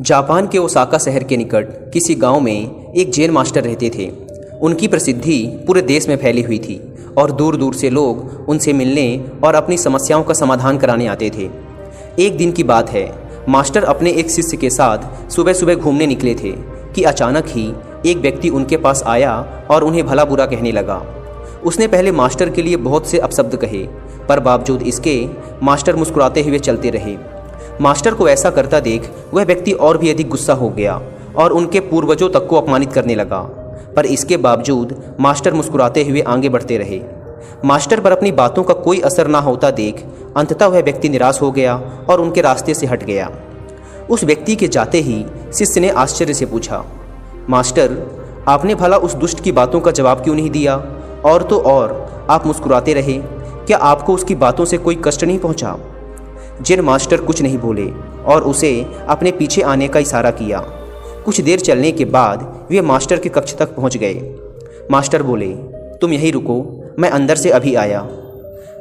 Japan के Osaka शहर के निकट किसी गांव में एक जैन मास्टर रहते थे। उनकी प्रसिद्धि पूरे देश में फैली हुई थी और दूर दूर से लोग उनसे मिलने और अपनी समस्याओं का समाधान कराने आते थे। एक दिन की बात है, मास्टर अपने एक शिष्य के साथ सुबह सुबह घूमने निकले थे कि अचानक ही एक व्यक्ति उनके पास आया और उन्हें भला बुरा कहने लगा। उसने पहले मास्टर के लिए बहुत से अपशब्द कहे, पर बावजूद इसके मास्टर मुस्कुराते हुए चलते रहे। मास्टर को ऐसा करता देख वह व्यक्ति और भी अधिक गुस्सा हो गया और उनके पूर्वजों तक को अपमानित करने लगा, पर इसके बावजूद मास्टर मुस्कुराते हुए आगे बढ़ते रहे। मास्टर पर अपनी बातों का कोई असर ना होता देख अंततः वह व्यक्ति निराश हो गया और उनके रास्ते से हट गया। उस व्यक्ति के जाते ही शिष्य ने आश्चर्य से पूछा, मास्टर, आपने भला उस दुष्ट की बातों का जवाब क्यों नहीं दिया? और तो और आप मुस्कुराते रहे, क्या आपको उसकी बातों से कोई कष्ट नहीं पहुंचा? जैन मास्टर कुछ नहीं बोले और उसे अपने पीछे आने का इशारा किया। कुछ देर चलने के बाद वे मास्टर के कक्ष तक पहुंच गए। मास्टर बोले, तुम यहीं रुको, मैं अंदर से अभी आया।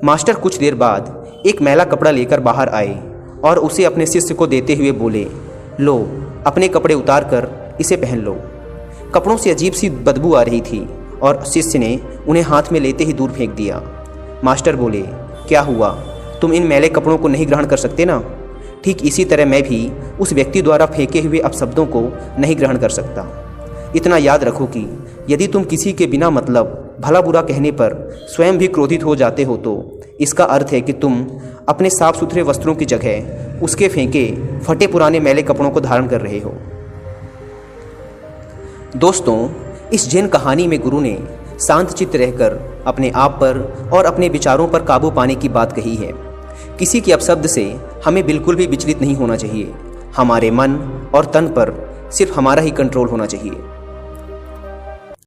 मास्टर कुछ देर बाद एक मैला कपड़ा लेकर बाहर आए और उसे अपने शिष्य को देते हुए बोले, लो, अपने कपड़े उतार कर इसे पहन लो। कपड़ों से अजीब सी बदबू आ रही थी और शिष्य ने उन्हें हाथ में लेते ही दूर फेंक दिया। मास्टर बोले, क्या हुआ? तुम इन मैले कपड़ों को नहीं ग्रहण कर सकते ना? ठीक इसी तरह मैं भी उस व्यक्ति द्वारा फेंके हुए अपशब्दों को नहीं ग्रहण कर सकता। इतना याद रखो कि यदि तुम किसी के बिना मतलब भला बुरा कहने पर स्वयं भी क्रोधित हो जाते हो तो इसका अर्थ है कि तुम अपने साफ सुथरे वस्त्रों की जगह उसके फेंके फटे पुराने मैले कपड़ों को धारण कर रहे हो। दोस्तों, इस जैन कहानी में गुरु ने शांत चित्त रहकर अपने आप पर और अपने विचारों पर काबू पाने की बात कही है। किसी के अपशब्द से हमें बिल्कुल भी विचलित नहीं होना चाहिए। हमारे मन और तन पर सिर्फ हमारा ही कंट्रोल होना चाहिए।